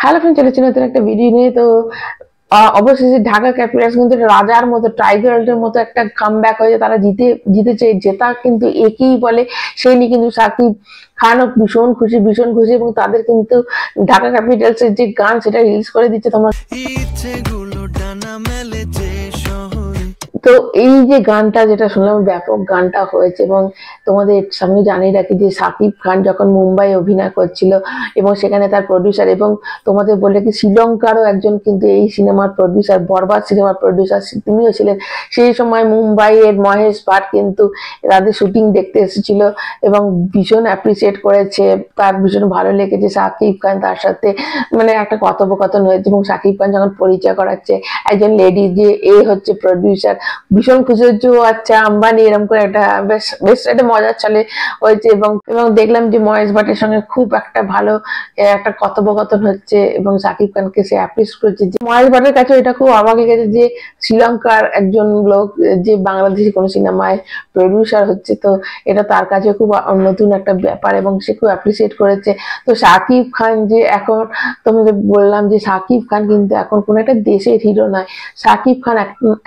Hello friend, চলেছি নতুন একটা ভিডিও নিয়ে। তো অবশেষে ঢাকা ক্যাপিটালস কিন্তু রাজার মতো টাইগারের মতো একটা কামব্যাক হয়েছে। তারা জিতেছে, জেতা কিন্তু একেই বলে। সেই নিয়ে কিন্তু সাকিব খানও ভীষণ খুশি এবং তাদের কিন্তু ঢাকা ক্যাপিটালস এর যে গান সেটা রিলিজ করে দিচ্ছে। তোমরা তো এই যে গানটা যেটা শুনলাম, ব্যাপক গানটা হয়েছে। এবং তোমাদের সামনে জানিয়ে রাখি যে সাকিব খান যখন মুম্বাই অভিনয় করছিল এবং সেখানে তার প্রডিউসার, এবং তোমাদের বলে কি শ্রীলঙ্কারও একজন কিন্তু এই সিনেমার প্রডিউসার, বরবাদ সিনেমার প্রডিউসার তিনিও ছিলেন। সেই সময় মুম্বাইয়ের মহেশ ভাট কিন্তু তাদের শুটিং দেখতে এসেছিল এবং ভীষণ অ্যাপ্রিসিয়েট করেছে। তার ভীষণ ভালো লেগেছে সাকিব খান, তার সাথে মানে একটা কথোপকথন হয়েছে এবং সাকিব খান যখন পরিচয় করাচ্ছে একজন লেডি যে এ হচ্ছে প্রডিউসার, ভীষণ খুশি হচ্ছে। ও আচ্ছা, আম্বানি, এরকম করে একটা বেশ বেশ একটা মজার চলে হয়েছে। এবং দেখলাম যে মহেশ ভাটের সঙ্গে খুব একটা ভালো একটা কথোপকথন হচ্ছে এবং সাকিব খানকে সে অ্যাপ্রিস করছে। যে মহেশ ভাটের কাছে এটা খুব অবাক লেগেছে যে শ্রীলঙ্কার একজন লোক যে বাংলাদেশি কোনো সিনেমায় প্রডিউসার হচ্ছে, তো এটা তার কাছে খুব নতুন একটা ব্যাপার এবং সে খুব অ্যাপ্রিসিয়েট করেছে। তো সাকিব খান যে এখন, তোমাকে বললাম যে সাকিব খান কিন্তু এখন কোনো একটা দেশের হিরো নয়। সাকিব খান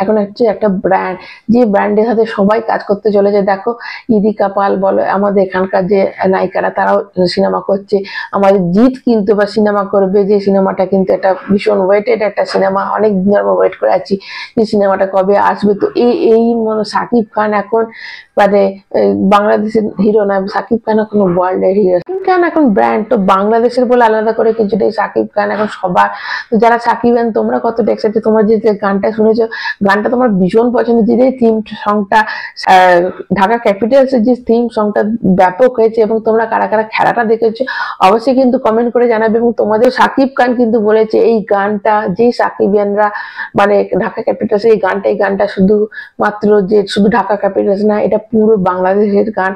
এখন হচ্ছে একটা ব্র্যান্ড, যে ব্র্যান্ডের সাথে সবাই কাজ করতে চলেছে। দেখো ইদিকা পাল বলো, আমাদের এখানকার যে নায়িকারা তারাও সিনেমা করছে। আমাদের জিৎ কিন্তু বা সিনেমা করবে, যে সিনেমাটা কিন্তু একটা ভীষণ ওয়েটেড একটা সিনেমা, অনেক দিন আমরা ওয়েট করে আছি যে সিনেমাটা কবে আসবে। তো এই সাকিব খান এখন মানে বাংলাদেশের হিরো নয়, সাকিব খান এখন ওয়ার্ল্ডের হিরো। সাকিব খান এখন ব্র্যান্ড, তো বাংলাদেশের বলে আলাদা করে কিছুটাই সাকিব খান এখন সবার। তো যারা সাকিব খান তোমরা কতটা এক্সাইটেড? তোমরা যে গানটা শুনেছো, গানটা তোমার ভীষণ পছন্দ। যে থিম সংটা ঢাকা ক্যাপিটালস এর যে থিম সংটা ব্যাপক হয়েছে এবং তোমরা কারা কারা খেলাটা দেখেছো অবশ্যই কিন্তু কমেন্ট করে জানাবে। এবং তোমাদের সাকিব খান কিন্তু বলেছে এই গানটা, যে সাকিবিয়ানরা মানে ঢাকা ক্যাপিটালস এই গানটা শুধু মাত্র যে শুধু ঢাকা ক্যাপিটালস না, এটা পুরো বাংলাদেশের গান,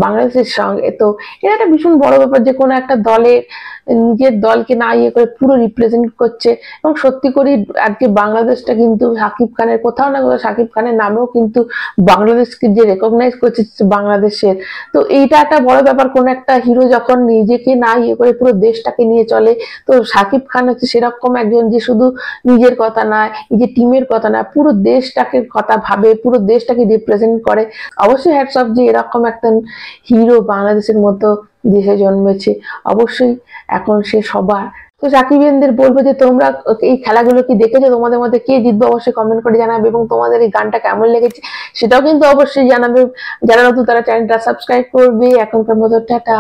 বাংলাদেশের সঙ্গে। তো এটা একটা ভীষণ বড় ব্যাপার যে কোনো একটা দলের নিজের দলকে না ইয়ে করে পুরো রিপ্রেজেন্ট করছে। এবং সত্যি করে আজকে বাংলাদেশটা কিন্তু সাকিব খানের কোথাও না কোথাও, সাকিব খানের নামেও কিন্তু বাংলাদেশকে যে রেকগনাইজ করছে বাংলাদেশের। তো এইটা একটা বড় ব্যাপার, কোন একটা হিরো যখন নিজেকে না ইয়ে করে পুরো দেশটাকে নিয়ে চলে। তো সাকিব খান হচ্ছে সেরকম একজন যে শুধু নিজের কথা না, নিজের টিমের কথা না, পুরো দেশটাকে কথা ভাবে, পুরো দেশটাকে রিপ্রেজেন্ট করে। অবশ্যই হ্যাটস অফ যে এরকম একটা হিরো বাংলাদেশের মতো দেশে জন্মেছে। অবশ্যই এখন সে সবার। তো সাকিবিয়ানদের বলবো যে তোমরা এই খেলাগুলো কি দেখেছো? তোমাদের মধ্যে কে জিতবে অবশ্যই কমেন্ট করে জানাবে এবং তোমাদের এই গানটা কেমন লেগেছে সেটাও কিন্তু অবশ্যই জানাবে। যারা নতুন তারা চ্যানেলটা সাবস্ক্রাইব করবে। এখনকার মতো টাটা।